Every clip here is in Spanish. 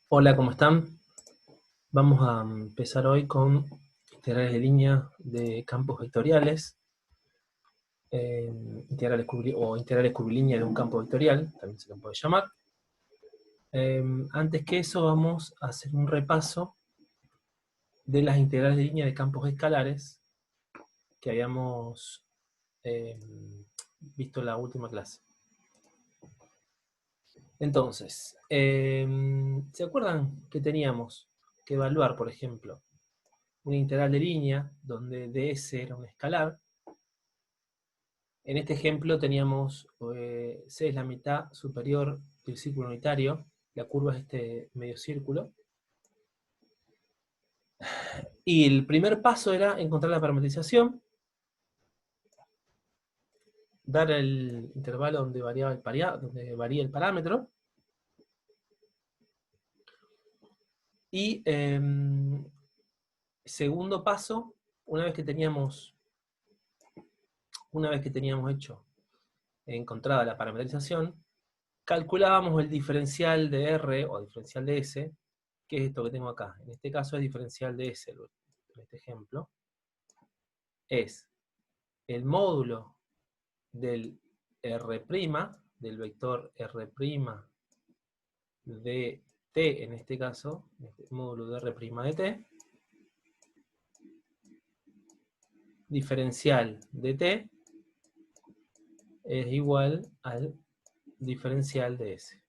Hola, ¿cómo están? Vamos a empezar hoy con integrales de línea de campos vectoriales, integrales curvilíneas de un campo vectorial, también se lo puede llamar. Antes que eso vamos a hacer un repaso de las integrales de línea de campos escalares que habíamos visto en la última clase. Entonces, ¿se acuerdan que teníamos que evaluar, por ejemplo, una integral de línea donde ds era un escalar? En este ejemplo teníamos C es la mitad superior del círculo unitario, la curva es este medio círculo, y el primer paso era encontrar la parametrización, dar el intervalo donde varía el parámetro, y segundo paso, una vez que teníamos hecho, encontrada la parametrización, calculábamos el diferencial de R o diferencial de S, que es esto que tengo acá. En este caso es diferencial de S, en este ejemplo. Es el módulo del R', del vector R' de t, en este caso, el módulo de R' de t, diferencial de t es igual al diferencial de S.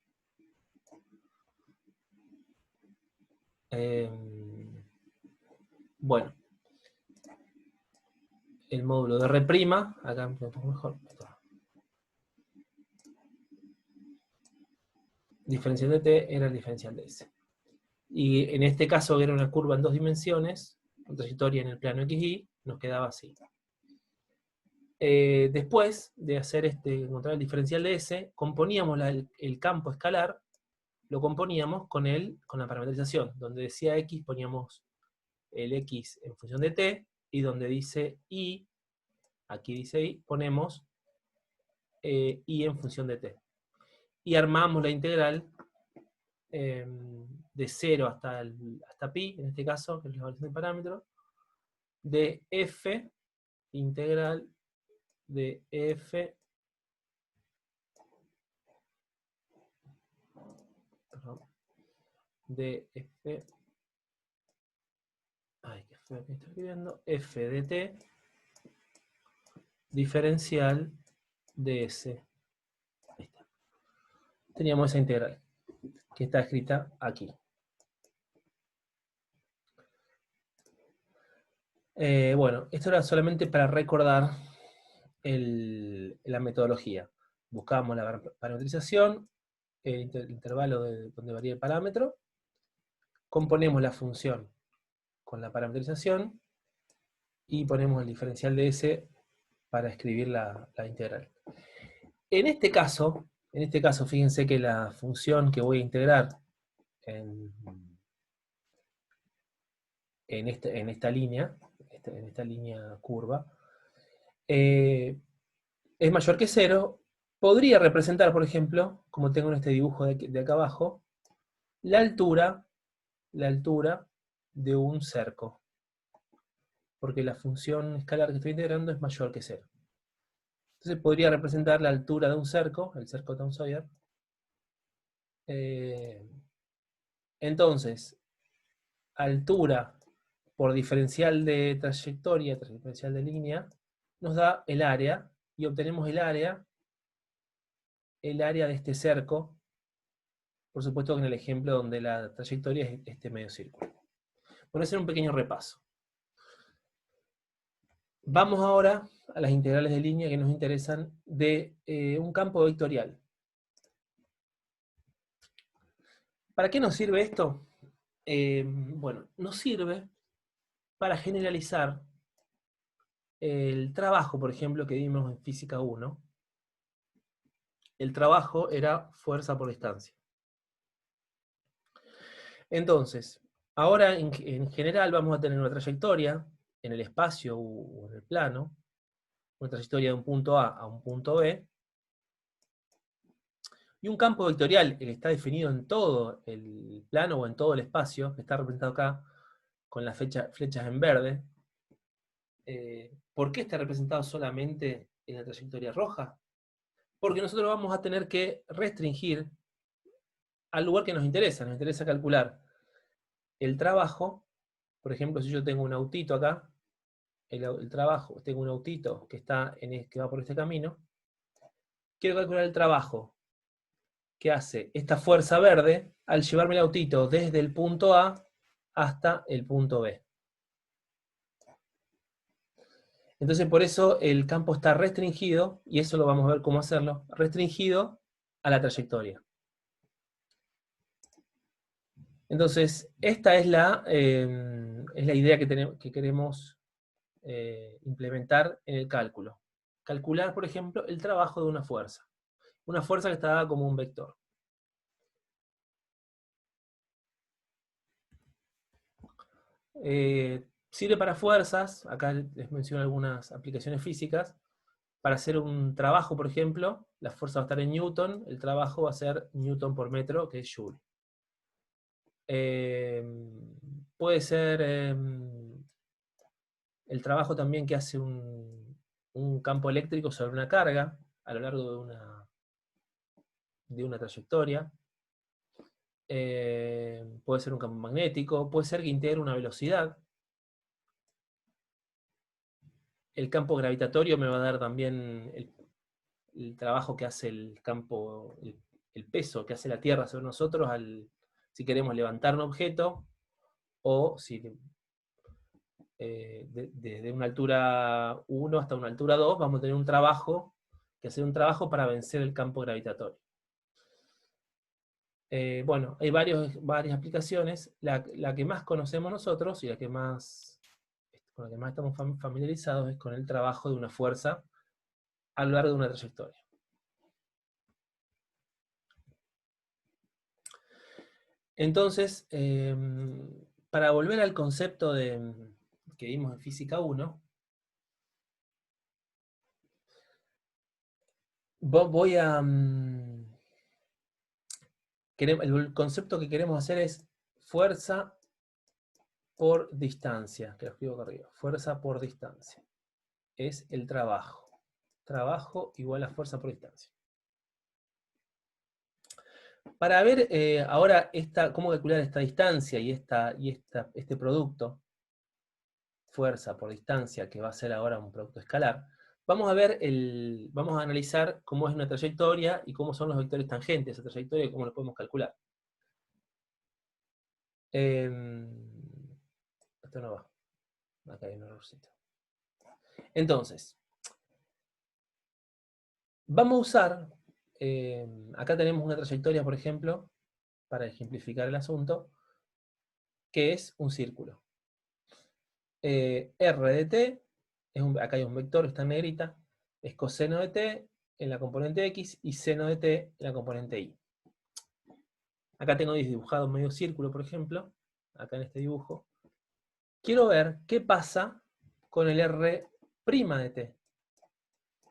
Bueno, el módulo de R', acá un poco mejor, diferencial de t era el diferencial de S. Y en este caso era una curva en dos dimensiones, con trayectoria en el plano XY, nos quedaba así. Después de encontrar el diferencial de S, componíamos el campo escalar, lo componíamos con la parametrización. Donde decía X poníamos el X en función de T, y donde dice Y, aquí dice Y, ponemos Y en función de T. Y armamos la integral de 0 hasta pi, en este caso, que es la evaluación del parámetro, de f integral de f, de f, ay, qué feo que estoy escribiendo, f de t diferencial de s. Ahí está. Teníamos esa integral que está escrita aquí. Bueno, esto era solamente para recordar la metodología. Buscábamos la parametrización, el intervalo donde varía el parámetro, componemos la función con la parametrización y ponemos el diferencial de S para escribir la integral. En este caso, fíjense que la función que voy a integrar en esta línea, en esta línea curva, es mayor que 0, podría representar, por ejemplo, como tengo en este dibujo de acá abajo, la altura de un cerco, porque la función escalar que estoy integrando es mayor que 0. Entonces podría representar la altura de un cerco, el cerco Tom Sawyer. Entonces, altura por diferencial de trayectoria, diferencial de línea, nos da el área, y obtenemos el área de este cerco, por supuesto en el ejemplo donde la trayectoria es este medio círculo. Voy a hacer un pequeño repaso. Vamos ahora a las integrales de línea que nos interesan de un campo vectorial. ¿Para qué nos sirve esto? Bueno, nos sirve para generalizar el trabajo, por ejemplo, que vimos en Física 1. El trabajo era fuerza por distancia. Entonces, ahora en general vamos a tener una trayectoria en el espacio o en el plano, una trayectoria de un punto A a un punto B, Y un campo vectorial, que está definido en todo el plano o en todo el espacio, que está representado acá con las flechas en verde. ¿Por qué está representado solamente en la trayectoria roja? Porque nosotros vamos a tener que restringir al lugar que nos interesa calcular el trabajo. Por ejemplo, si yo tengo un autito acá, el trabajo, tengo un autito que va por este camino, quiero calcular el trabajo que hace esta fuerza verde al llevarme el autito desde el punto A hasta el punto B. Entonces por eso el campo está restringido, y eso lo vamos a ver cómo hacerlo, restringido a la trayectoria. Entonces, esta es la idea que queremos implementar en el cálculo. Calcular, por ejemplo, el trabajo de una fuerza. Una fuerza que está dada como un vector. Sirve para fuerzas, acá les menciono algunas aplicaciones físicas. Para hacer un trabajo, por ejemplo, la fuerza va a estar en Newton, el trabajo va a ser Newton por metro, que es Joule. Puede ser el trabajo también que hace un campo eléctrico sobre una carga a lo largo de una trayectoria. Puede ser un campo magnético, puede ser que integre una velocidad. El campo gravitatorio me va a dar también el trabajo que hace el campo, el peso que hace la Tierra sobre nosotros si queremos levantar un objeto, o si desde una altura 1 hasta una altura 2 vamos a tener que hacer un trabajo para vencer el campo gravitatorio. Bueno, hay varias aplicaciones. La que más conocemos nosotros y con la que más estamos familiarizados es con el trabajo de una fuerza a lo largo de una trayectoria. Entonces, para volver al concepto que vimos en Física 1, el concepto que queremos hacer es fuerza por distancia, que lo escribo acá arriba. Fuerza por distancia. Es el trabajo. Trabajo igual a fuerza por distancia. Para ver ahora cómo calcular esta distancia y este producto, fuerza por distancia, que va a ser ahora un producto escalar, vamos a analizar cómo es una trayectoria y cómo son los vectores tangentes de esa trayectoria y cómo lo podemos calcular. Esto no va. Acá hay un errorcito. Entonces, vamos a usar, acá tenemos una trayectoria, por ejemplo, para ejemplificar el asunto, que es un círculo. R de t, acá hay un vector, está en negrita, es coseno de t en la componente x y seno de t en la componente y. Acá tengo dibujado medio círculo, por ejemplo, acá en este dibujo. Quiero ver qué pasa con el R' de t,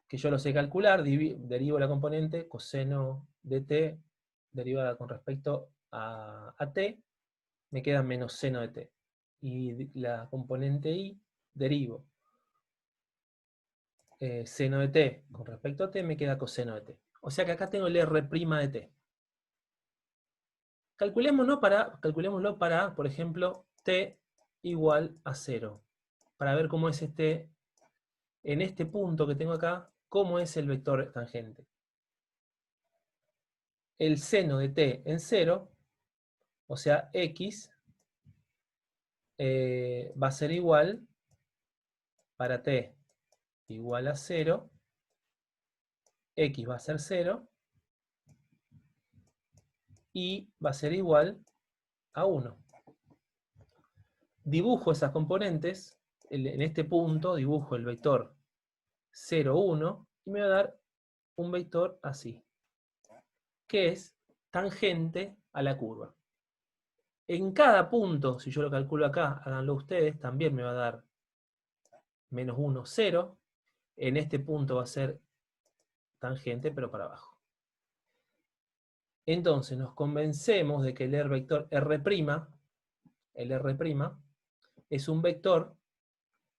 que yo lo sé calcular, derivo la componente coseno de t derivada con respecto a t, me queda menos seno de t. Y la componente y derivo seno de t con respecto a t, me queda coseno de t. O sea que acá tengo el R' de t. Calculémoslo para, por ejemplo, t igual a 0. Para ver cómo es en este punto que tengo acá, cómo es el vector tangente. El seno de t en 0, o sea, x, va a ser igual, para t igual a 0, x va a ser 0, y va a ser igual a 1. Dibujo esas componentes, en este punto dibujo el vector 0, 1, y me va a dar un vector así, que es tangente a la curva. En cada punto, si yo lo calculo acá, háganlo ustedes, también me va a dar menos 1, 0. En este punto va a ser tangente, pero para abajo. Entonces nos convencemos de que el vector R', es un vector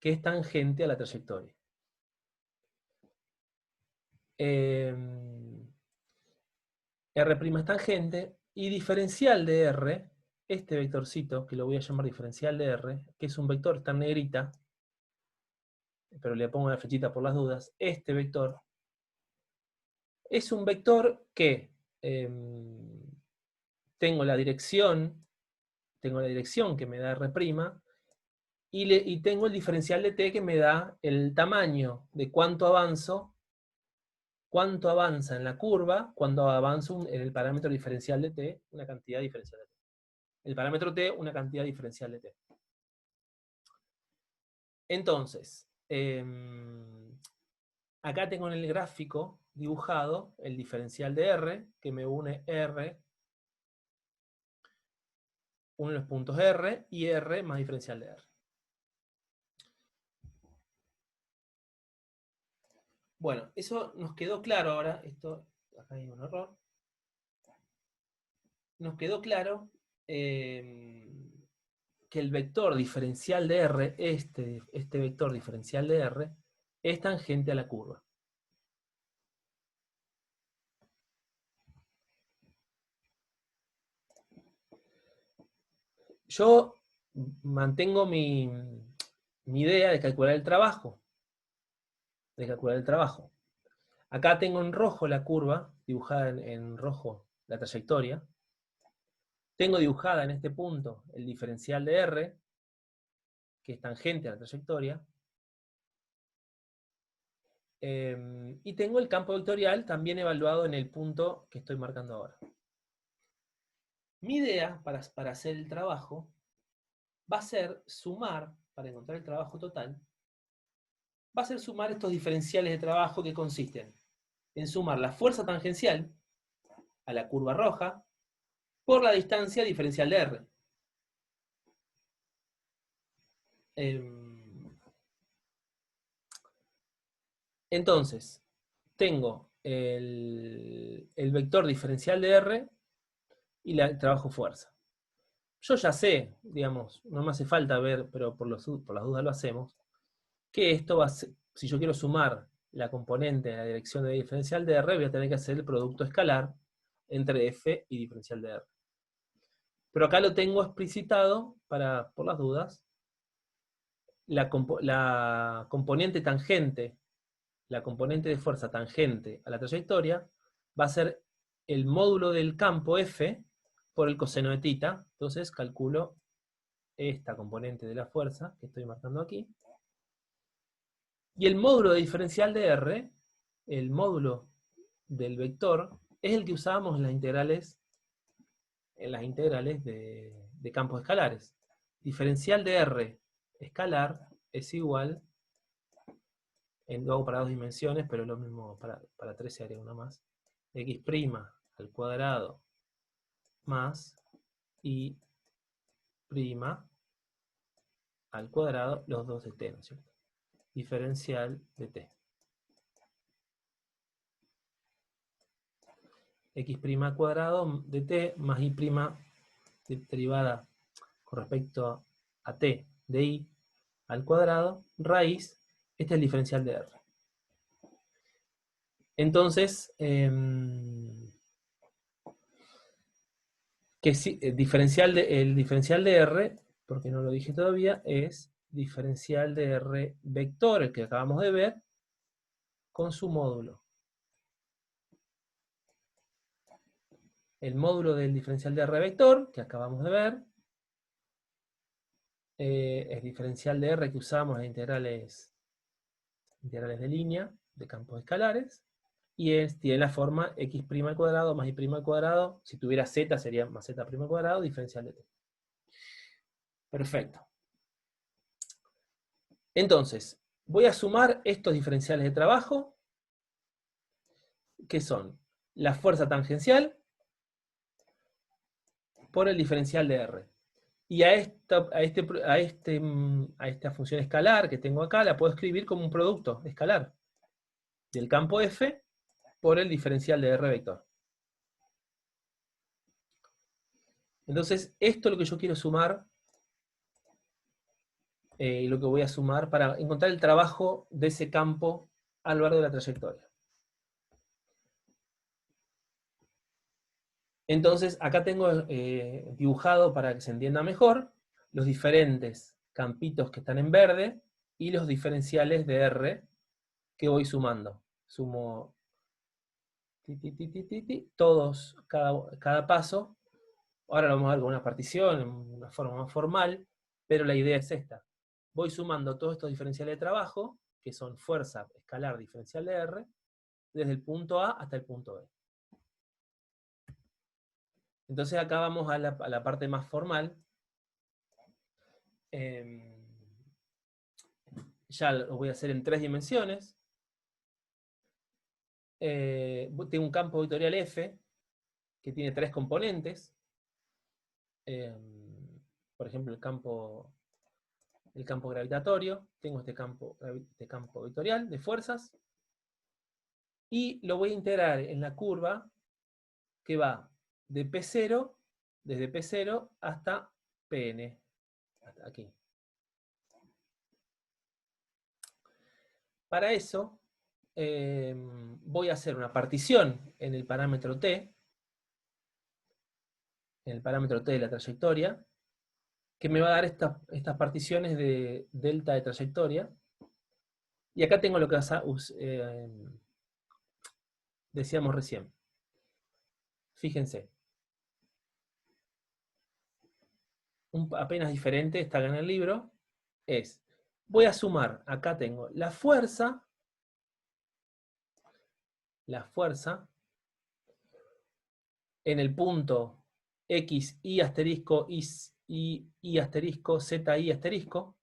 que es tangente a la trayectoria. R' es tangente, y diferencial de R, este vectorcito, que lo voy a llamar diferencial de R, que es un vector, está en negrita, pero le pongo una flechita por las dudas, este vector es un vector que tengo la dirección que me da R', y tengo el diferencial de t que me da el tamaño de cuánto avanza en la curva cuando avanzo en el parámetro diferencial de t, una cantidad diferencial de t. El parámetro t, una cantidad diferencial de t. Entonces, acá tengo en el gráfico dibujado el diferencial de R, que me une R, uno de los puntos R, y R más diferencial de R. Bueno, eso nos quedó claro ahora. Acá hay un error. Nos quedó claro que el vector diferencial de R, este vector diferencial de R, es tangente a la curva. Yo mantengo mi idea de calcular el trabajo. Acá tengo en rojo la curva, dibujada en rojo la trayectoria. Tengo dibujada en este punto el diferencial de R, que es tangente a la trayectoria. Y tengo el campo vectorial también evaluado en el punto que estoy marcando ahora. Mi idea para hacer el trabajo va a ser sumar, para encontrar el trabajo total, va a ser sumar estos diferenciales de trabajo que consisten en sumar la fuerza tangencial a la curva roja por la distancia diferencial de R. Entonces, tengo el vector diferencial de R y el trabajo fuerza. Yo ya sé, digamos, no me hace falta ver, pero por las dudas lo hacemos, que esto va a ser, si yo quiero sumar la componente en la dirección de diferencial de R, voy a tener que hacer el producto escalar entre F y diferencial de R. Pero acá lo tengo explicitado, por las dudas, la componente tangente, la componente de fuerza tangente a la trayectoria, va a ser el módulo del campo F por el coseno de θ. Entonces calculo esta componente de la fuerza que estoy marcando aquí. Y el módulo de diferencial de R, el módulo del vector, es el que usábamos en las integrales de campos escalares. Diferencial de R escalar es igual, lo hago para dos dimensiones, pero lo mismo para 3 se haría una más, x' al cuadrado más y' al cuadrado, los dos de t, ¿no es cierto? Diferencial de t. X' al cuadrado de t más y' derivada con respecto a t de i al cuadrado, raíz, este es el diferencial de R. Entonces, el diferencial de R, porque no lo dije todavía, es diferencial de R vector, el que acabamos de ver, con su módulo. El módulo del diferencial de R vector, que acabamos de ver, es diferencial de R que usamos en integrales de línea, de campos escalares, y tiene la forma x' al cuadrado más y' al cuadrado, si tuviera z sería más z' al cuadrado, diferencial de t. Perfecto. Entonces, voy a sumar estos diferenciales de trabajo, que son la fuerza tangencial por el diferencial de R. Y a esta función escalar que tengo acá, la puedo escribir como un producto escalar del campo F por el diferencial de R vector. Entonces, esto es lo que yo quiero sumar, y lo que voy a sumar para encontrar el trabajo de ese campo a lo largo de la trayectoria. Entonces, acá tengo dibujado, para que se entienda mejor, los diferentes campitos que están en verde y los diferenciales de R que voy sumando. Sumo todos, cada paso. Ahora lo vamos a ver con una partición, en una forma más formal, pero la idea es esta. Voy sumando todos estos diferenciales de trabajo, que son fuerza escalar diferencial de R, desde el punto A hasta el punto B. Entonces acá vamos a la parte más formal. Ya lo voy a hacer en 3 dimensiones. Tengo un campo vectorial F, que tiene 3 componentes. Por ejemplo, el campo gravitatorio. Tengo este campo vectorial de fuerzas. Y lo voy a integrar en la curva que va de P0, desde P0 hasta Pn, hasta aquí. Para eso, voy a hacer una partición en el parámetro t, de la trayectoria, que me va a dar estas particiones de delta de trayectoria. Y acá tengo lo que decíamos recién. Fíjense. Apenas diferente, está acá en el libro, voy a sumar, acá tengo la fuerza en el punto X, Y asterisco, Y asterisco, Z, Y asterisco,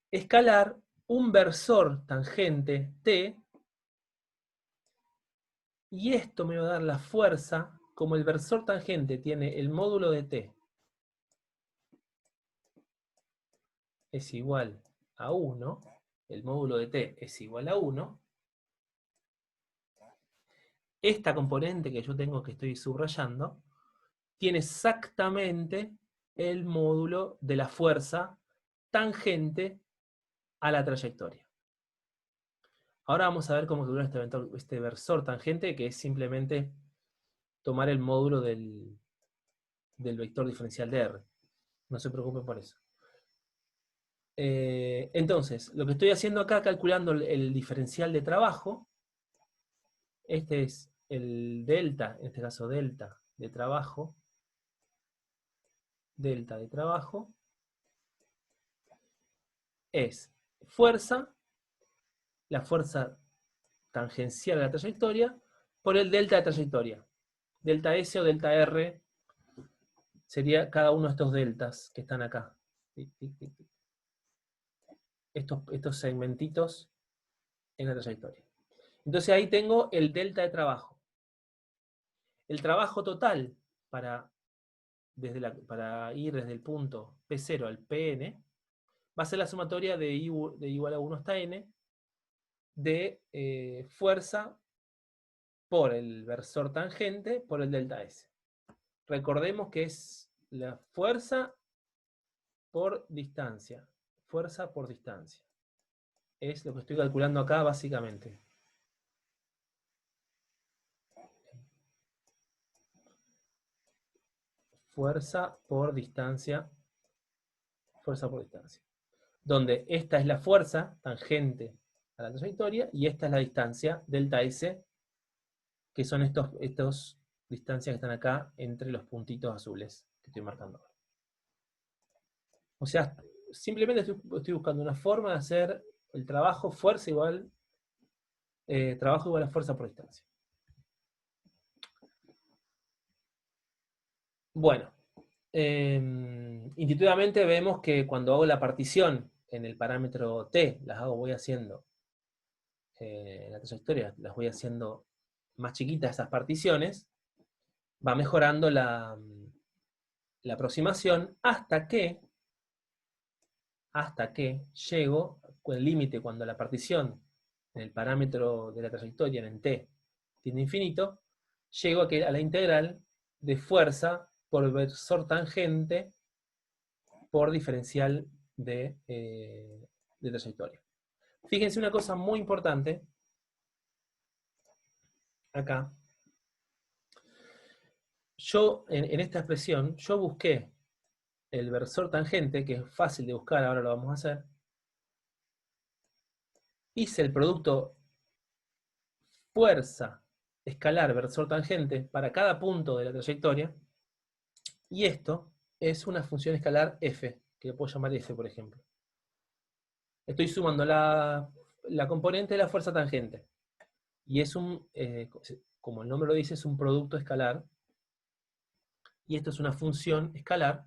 escalar un versor tangente T, y esto me va a dar la fuerza, como el versor tangente tiene el módulo de T es igual a 1, el módulo de T es igual a 1, esta componente que yo tengo, que estoy subrayando, tiene exactamente el módulo de la fuerza tangente a la trayectoria. Ahora vamos a ver cómo calcular este versor tangente, que es simplemente tomar el módulo del vector diferencial de R. No se preocupen por eso. Entonces, lo que estoy haciendo acá, calculando el diferencial de trabajo, este es el delta, en este caso delta de trabajo, es fuerza, la fuerza tangencial a la trayectoria, por el delta de trayectoria. Delta S o delta R sería cada uno de estos deltas que están acá. Estos segmentitos en la trayectoria. Entonces ahí tengo el delta de trabajo. El trabajo total para ir desde el punto P0 al Pn va a ser la sumatoria de igual a 1 hasta n de fuerza por el versor tangente por el delta S. Recordemos que es la fuerza por distancia. Fuerza por distancia. Es lo que estoy calculando acá básicamente. Fuerza por distancia. Fuerza por distancia. Donde esta es la fuerza tangente a la trayectoria y esta es la distancia delta S, que son estos distancias que están acá entre los puntitos azules que estoy marcando ahora. O sea, simplemente estoy buscando una forma de hacer el trabajo fuerza igual a fuerza por distancia. Bueno, intuitivamente vemos que cuando hago la partición en el parámetro t, voy haciendo en la trayectoria, las voy haciendo más chiquitas esas particiones, va mejorando la aproximación hasta que llego con el límite cuando la partición en el parámetro de la trayectoria en t tiende a infinito, llego a la integral de fuerza por versor tangente por diferencial de trayectoria. Fíjense una cosa muy importante, acá. Yo, en esta expresión, yo busqué el versor tangente, que es fácil de buscar, ahora lo vamos a hacer. Hice el producto fuerza escalar versor tangente para cada punto de la trayectoria, y esto es una función escalar f, que le puedo llamar f, por ejemplo. Estoy sumando la componente de la fuerza tangente, y es un, como el nombre lo dice, es un producto escalar, y esto es una función escalar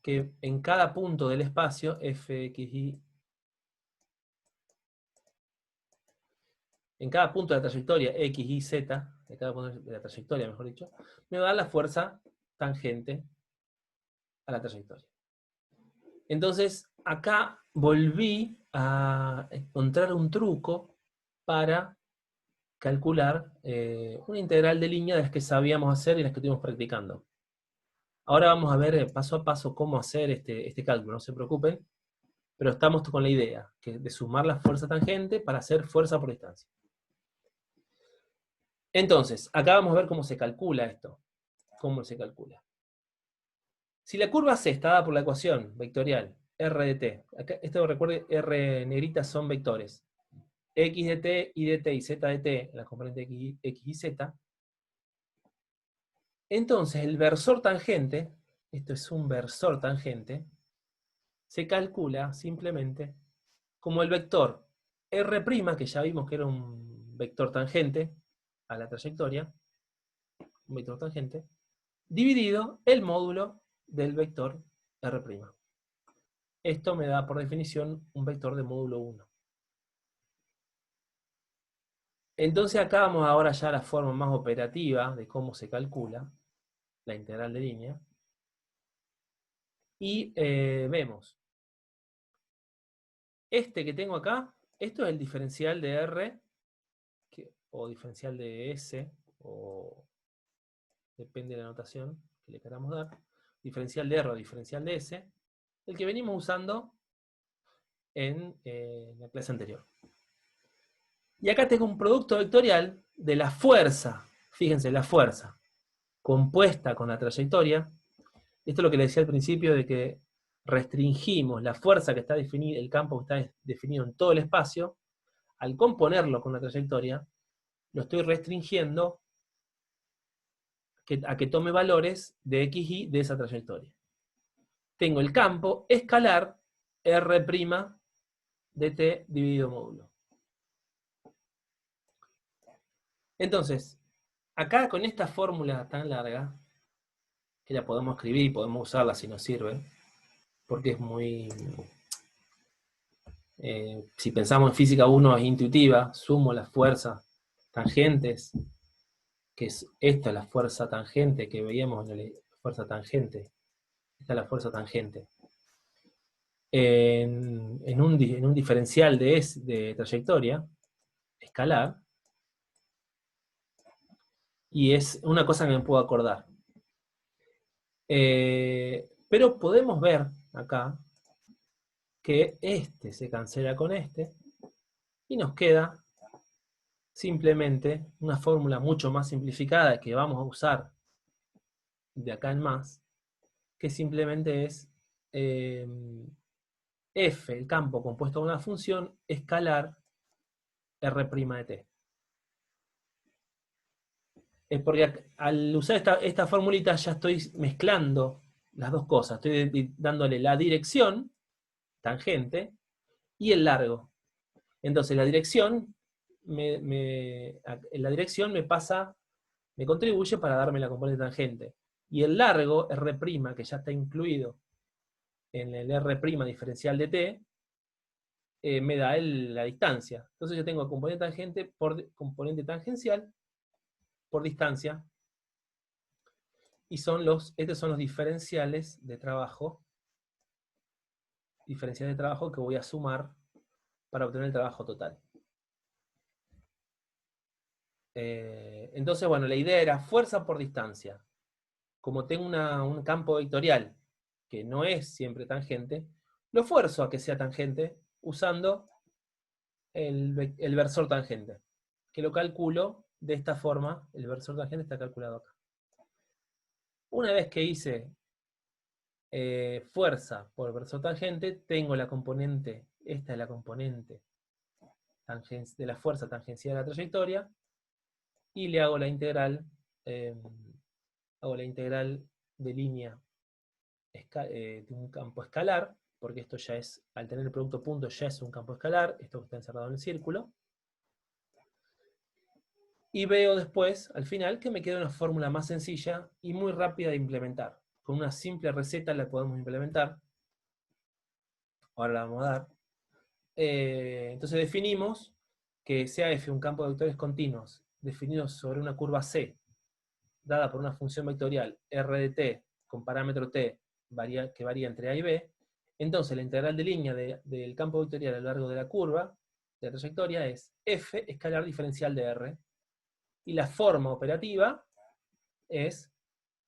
que en cada punto del espacio, fxy, en cada punto de la trayectoria, x, y, z, de cada punto de la trayectoria, mejor dicho, me va a dar la fuerza tangente a la trayectoria. Entonces, acá volví a encontrar un truco para calcular una integral de línea de las que sabíamos hacer y las que estuvimos practicando. Ahora vamos a ver paso a paso cómo hacer este cálculo, no se preocupen, pero estamos con la idea de sumar la fuerza tangente para hacer fuerza por distancia. Entonces, acá vamos a ver cómo se calcula esto. ¿Cómo se calcula? Si la curva C está dada por la ecuación vectorial R de t, acá, esto recuerde, R negritas son vectores, x de t, y de t y z de t, la componente x y z, entonces el versor tangente, esto es un versor tangente, se calcula simplemente como el vector R', que ya vimos que era un vector tangente a la trayectoria, un vector tangente, dividido el módulo del vector R'. Esto me da por definición un vector de módulo 1. Entonces acá vamos ahora ya a la forma más operativa de cómo se calcula la integral de línea. Y vemos, este que tengo acá, esto es el diferencial de R, o diferencial de S, o depende de la notación que le queramos dar, diferencial de R o diferencial de S, el que venimos usando en la clase anterior. Y acá tengo un producto vectorial de la fuerza, fíjense, la fuerza, compuesta con la trayectoria. Esto es lo que le decía al principio de que restringimos la fuerza que está definida, el campo que está definido en todo el espacio, al componerlo con la trayectoria, lo estoy restringiendo a que tome valores de x, y de esa trayectoria. Tengo el campo escalar R' de t dividido módulo. Entonces, acá con esta fórmula tan larga, que la podemos escribir y podemos usarla si nos sirve, porque es muy... si pensamos en física 1 es intuitiva, sumo las fuerzas tangentes, que es esta la fuerza tangente que veíamos en la fuerza tangente, esta es la fuerza tangente. En un diferencial de trayectoria escalar, y es una cosa que me puedo acordar. Pero podemos ver acá que este se cancela con este, y nos queda simplemente una fórmula mucho más simplificada que vamos a usar de acá en más, que simplemente es f, el campo compuesto de una función, escalar R' de t. Es porque al usar esta formulita ya estoy mezclando las dos cosas. Estoy dándole la dirección, tangente, y el largo. Entonces la dirección me contribuye para darme la componente tangente. Y el largo, R', que ya está incluido en el R' diferencial de t, me da la distancia. Entonces yo tengo componente tangente por componente tangencial por distancia, y estos son los diferenciales de trabajo que voy a sumar para obtener el trabajo total. Entonces, bueno, la idea era fuerza por distancia. Como tengo un campo vectorial que no es siempre tangente, lo fuerzo a que sea tangente usando el versor tangente, que lo calculo de esta forma. El versor tangente está calculado acá. Una vez que hice fuerza por versor tangente, tengo la componente, esta es la componente de la fuerza tangencial a la trayectoria, y le hago la integral, de línea de un campo escalar, porque esto ya es, al tener el producto punto, ya es un campo escalar, esto que está encerrado en el círculo. Y veo después, al final, que me queda una fórmula más sencilla y muy rápida de implementar. Con una simple receta la podemos implementar. Ahora la vamos a dar. Entonces definimos que sea f un campo de vectores continuos definido sobre una curva C, dada por una función vectorial r de t con parámetro t que varía entre a y b. Entonces la integral de línea del campo vectorial a lo largo de la curva, de la trayectoria, es f escalar diferencial de r. Y la forma operativa es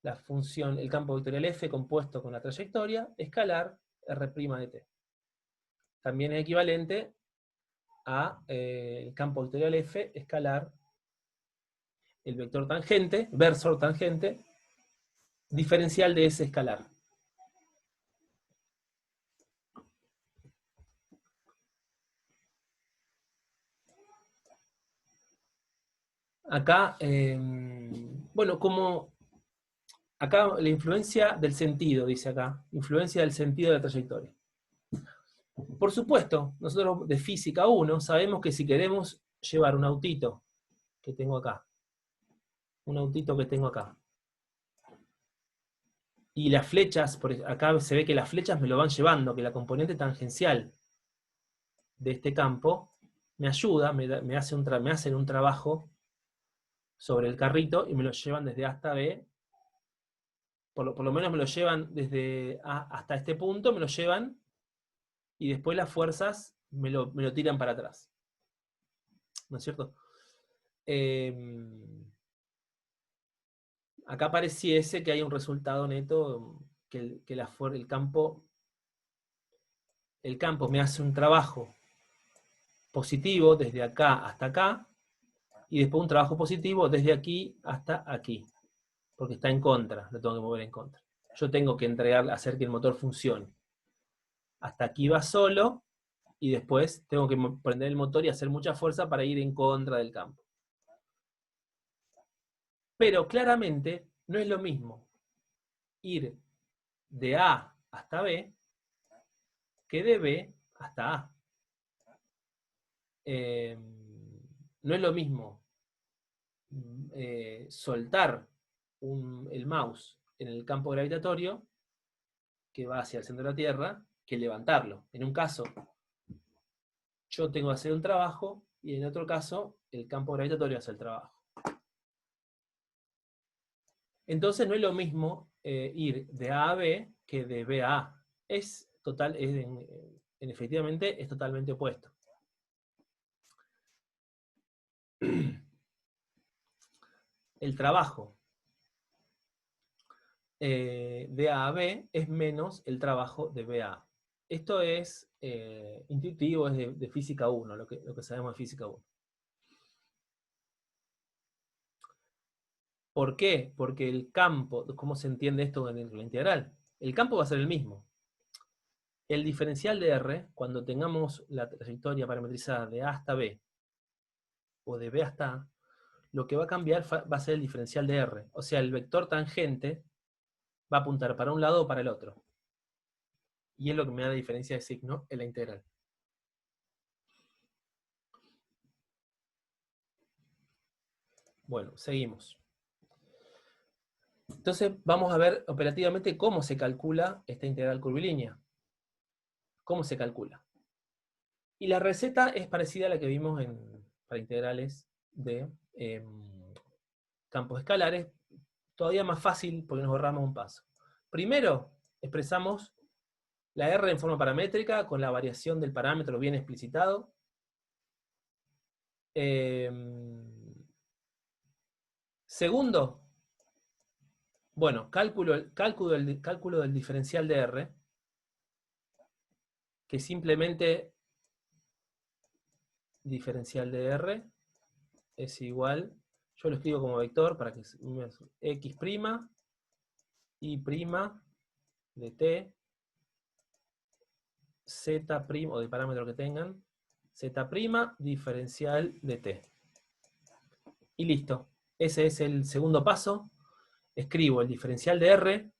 la función, el campo vectorial f compuesto con la trayectoria, escalar r' de t. También es equivalente a el campo vectorial f escalar el vector tangente, versor tangente, diferencial de ese escalar. Acá, bueno, como acá la influencia del sentido, dice acá, influencia del sentido de la trayectoria. Por supuesto, nosotros de física 1 sabemos que si queremos llevar un autito que tengo acá, y las flechas, acá se ve que las flechas me lo van llevando, que la componente tangencial de este campo me ayuda, me hacen un trabajo sobre el carrito y me lo llevan desde A hasta B. Por lo menos me lo llevan desde A hasta este punto, me lo llevan, y después las fuerzas me lo tiran para atrás. ¿No es cierto? Acá pareciese que hay un resultado neto, que el campo me hace un trabajo positivo desde acá hasta acá, y después un trabajo positivo desde aquí hasta aquí, porque está en contra, lo tengo que mover en contra. Yo tengo que hacer que el motor funcione. Hasta aquí va solo, y después tengo que prender el motor y hacer mucha fuerza para ir en contra del campo. Pero claramente no es lo mismo ir de A hasta B que de B hasta A. No es lo mismo soltar el mouse en el campo gravitatorio que va hacia el centro de la Tierra que levantarlo. En un caso, yo tengo que hacer un trabajo, y en otro caso, el campo gravitatorio hace el trabajo. Entonces no es lo mismo ir de A a B que de B a A. Efectivamente es totalmente opuesto. El trabajo de A a B es menos el trabajo de B a A. Esto es intuitivo, es de física 1, lo que sabemos de física 1. ¿Por qué? Porque el campo, ¿cómo se entiende esto en la integral? El campo va a ser el mismo. El diferencial de R, cuando tengamos la trayectoria parametrizada de A hasta B, o de B hasta A, lo que va a cambiar va a ser el diferencial de R. O sea, el vector tangente va a apuntar para un lado o para el otro. Y es lo que me da la diferencia de signo en la integral. Bueno, seguimos. Entonces vamos a ver operativamente cómo se calcula esta integral curvilínea. ¿Cómo se calcula? Y la receta es parecida a la que vimos para integrales de campos escalares, todavía más fácil porque nos ahorramos un paso. Primero, expresamos la R en forma paramétrica con la variación del parámetro bien explicitado. Segundo, bueno, cálculo del diferencial de R, que simplemente diferencial de R es igual, yo lo escribo como vector para que x', y' de t, z', o de parámetro que tengan, z' diferencial de t. Y listo. Ese es el segundo paso. Escribo el diferencial de R.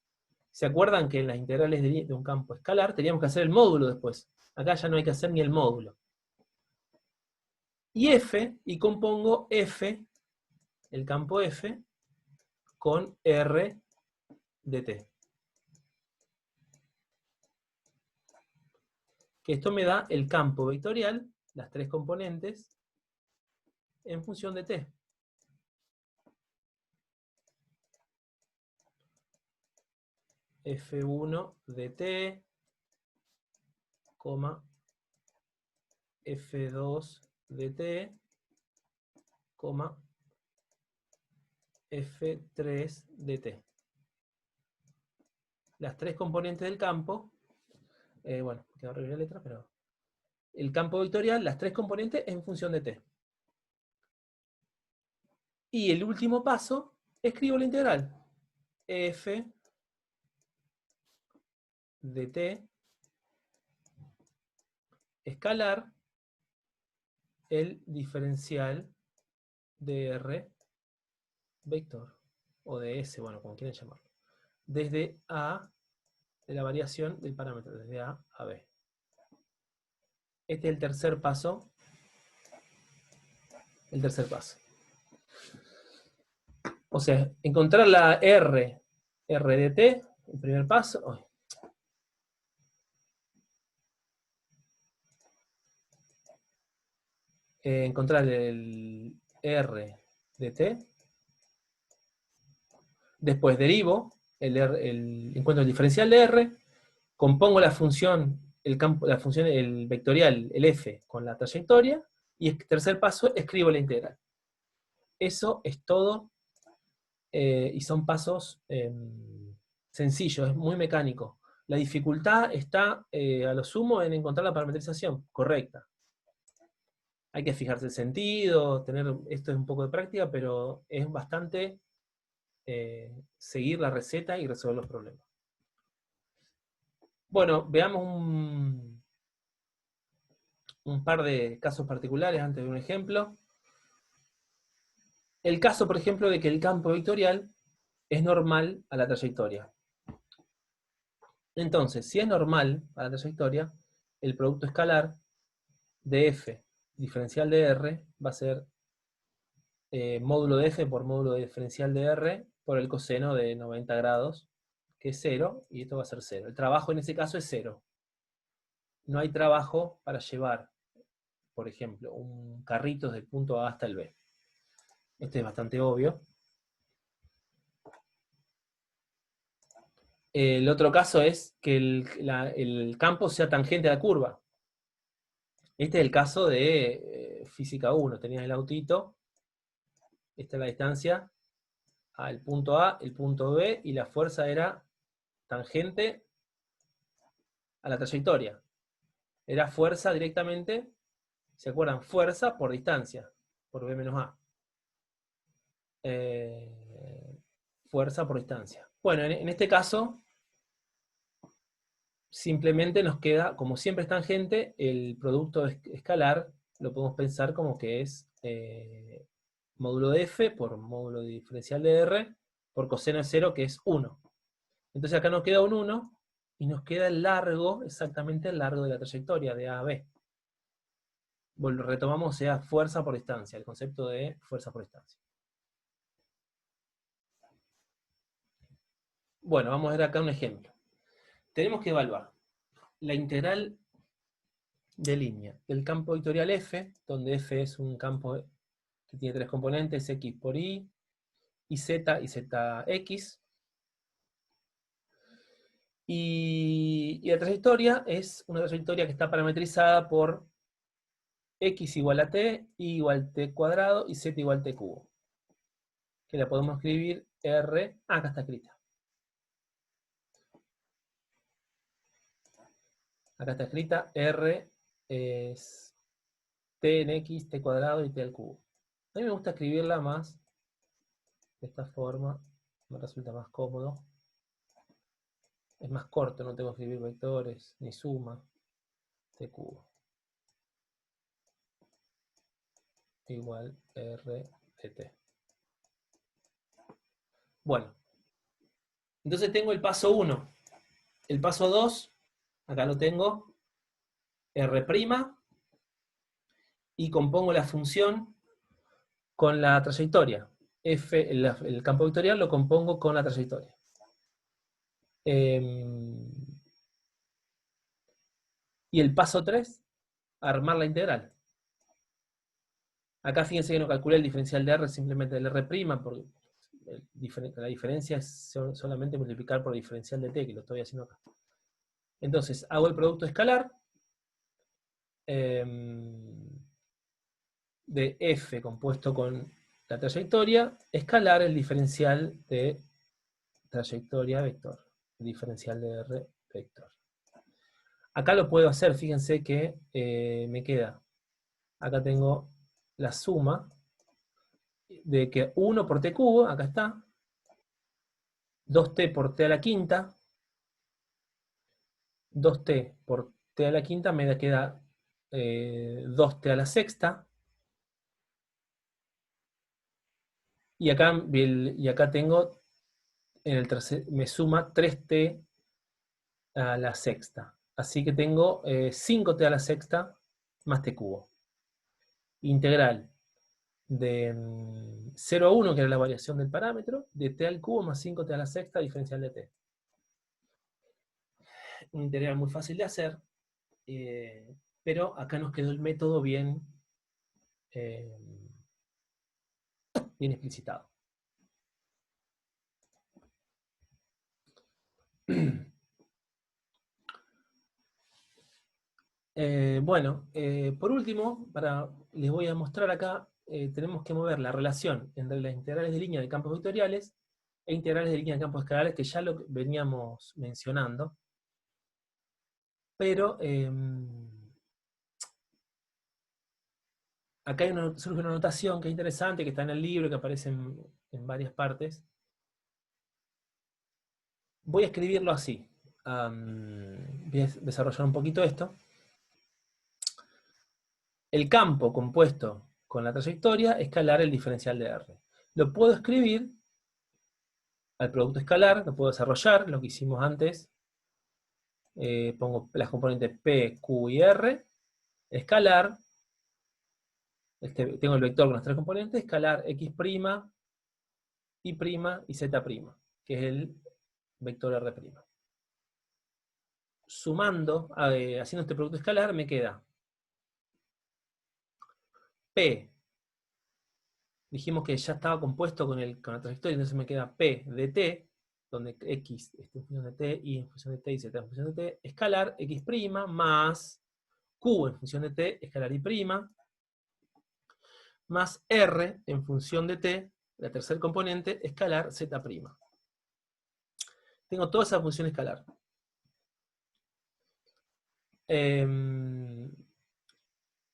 ¿Se acuerdan que en las integrales de un campo escalar teníamos que hacer el módulo después? Acá ya no hay que hacer ni el módulo. Y F, y compongo F, el campo F, con R de t. Que esto me da el campo vectorial, las tres componentes, en función de t. F1 de t, F2 de t, F3 de t. Las tres componentes del campo, bueno, quedó arreglar la letra, pero el campo vectorial, las tres componentes en función de t. Y el último paso, escribo la integral. F de t escalar el diferencial de R vector, o de S, bueno, como quieren llamarlo, desde A, de la variación del parámetro, desde A a B. Este es el tercer paso. El tercer paso. O sea, encontrar la R de t, el primer paso. Encontrar el R de t. Después derivo, encuentro el diferencial de R, compongo la función, el vectorial, el f, con la trayectoria, y el tercer paso, escribo la integral. Eso es todo, y son pasos sencillos, es muy mecánico. La dificultad está a lo sumo en encontrar la parametrización correcta. Hay que fijarse el sentido, esto es un poco de práctica, pero es bastante seguir la receta y resolver los problemas. Bueno, veamos un par de casos particulares antes de un ejemplo. El caso, por ejemplo, de que el campo vectorial es normal a la trayectoria. Entonces, si es normal a la trayectoria, el producto escalar de f diferencial de r va a ser módulo de f por módulo de diferencial de r por el coseno de 90 grados, que es 0, y esto va a ser 0. El trabajo en ese caso es 0. No hay trabajo para llevar, por ejemplo, un carrito desde el punto A hasta el B. Este es bastante obvio. El otro caso es que el campo sea tangente a la curva. Este es el caso de física 1. Tenías el autito, esta es la distancia al punto A, el punto B, y la fuerza era tangente a la trayectoria. Era fuerza directamente, ¿se acuerdan? Fuerza por distancia, por B menos A. Fuerza por distancia. Bueno, en este caso, simplemente nos queda, como siempre es tangente, el producto escalar lo podemos pensar como que es módulo de f por módulo diferencial de r por coseno de 0, que es 1. Entonces acá nos queda un 1 y nos queda el largo, exactamente el largo de la trayectoria de A a B. Retomamos, sea fuerza por distancia, el concepto de fuerza por distancia. Bueno, vamos a ver acá un ejemplo. Tenemos que evaluar la integral de línea del campo vectorial f, donde f es un campo que tiene tres componentes, x por y z y zx. Y la trayectoria es una trayectoria que está parametrizada por x igual a t, y igual a t cuadrado y z igual a t cubo. que la podemos escribir R, acá está escrita. Acá está escrita R es T en X, T cuadrado y T al cubo. A mí me gusta escribirla más de esta forma, me resulta más cómodo. Es más corto, no tengo que escribir vectores, ni suma, T cubo. Igual R de T. Bueno, entonces tengo el paso 1. El paso 2, acá lo tengo, R', y compongo la función con la trayectoria. F, el campo vectorial lo compongo con la trayectoria. Y el paso 3, armar la integral. Acá fíjense que no calculé el diferencial de R, simplemente el R', porque la diferencia es solamente multiplicar por el diferencial de T, que lo estoy haciendo acá. Entonces, hago el producto escalar de F compuesto con la trayectoria, escalar el diferencial de trayectoria vector, el diferencial de R vector. Acá lo puedo hacer, fíjense que me queda, acá tengo la suma de que 1 por t cubo, acá está, 2t por t a la quinta, 2t por t a la quinta me queda 2t a la sexta, y acá tengo, en el tercer, me suma 3t a la sexta. Así que tengo 5t a la sexta más t cubo. Integral de 0 a 1, que era la variación del parámetro, de t al cubo más 5t a la sexta diferencial de t. Un integral muy fácil de hacer, pero acá nos quedó el método bien explicitado. Bueno, por último, les voy a mostrar acá, tenemos que mover la relación entre las integrales de línea de campos vectoriales e integrales de línea de campos escalares, que ya lo veníamos mencionando. Pero acá surge una notación que es interesante, que está en el libro, que aparece en varias partes. Voy a escribirlo así. Voy a desarrollar un poquito esto. El campo compuesto con la trayectoria es escalar el diferencial de R. Lo puedo escribir al producto escalar, lo puedo desarrollar, lo que hicimos antes. Pongo las componentes P, Q y R. Escalar, tengo el vector con las tres componentes, escalar X', Y' y Z', que es el vector R'. Sumando, haciendo este producto escalar, me queda P. Dijimos que ya estaba compuesto con la trayectoria, entonces me queda P de T, donde X es en función de T, Y en función de T y Z en función de T, escalar X' más Q en función de T, escalar Y', más R en función de T, la tercer componente, escalar Z'. Tengo toda esa función escalar.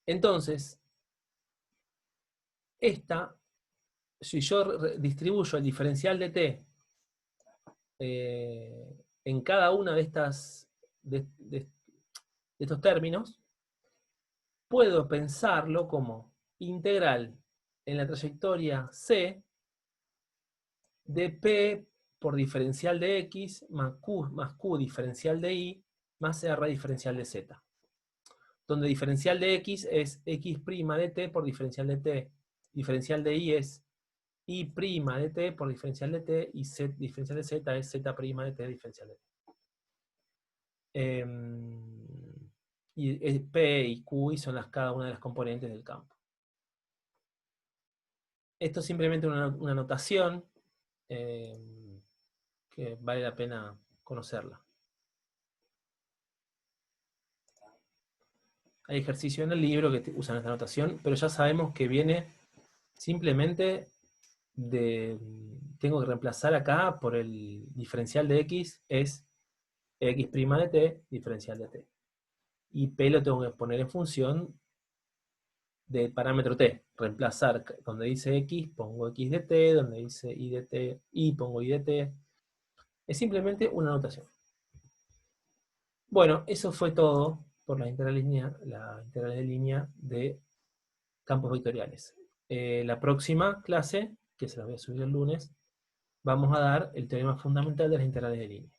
Entonces, si yo distribuyo el diferencial de T en cada una de estos términos, puedo pensarlo como integral en la trayectoria C de P por diferencial de X más Q diferencial de Y más R diferencial de Z. Donde diferencial de X es X' de T por diferencial de T. Diferencial de Y es Y' de T por diferencial de T. Y diferencial de Z es Z' de T diferencial de T. Y P y Q son cada una de las componentes del campo. Esto es simplemente una notación que vale la pena conocerla. Hay ejercicio en el libro que usan esta notación, pero ya sabemos que viene simplemente tengo que reemplazar acá por el diferencial de x, es x' de t, diferencial de t. Y p lo tengo que poner en función del parámetro t. Reemplazar, donde dice x, pongo x de t, donde dice y de t, y pongo y de t. Es simplemente una anotación. Bueno, eso fue todo por la integral de línea de campos vectoriales. La próxima clase, que se la voy a subir el lunes, vamos a dar el teorema fundamental de las integrales de línea.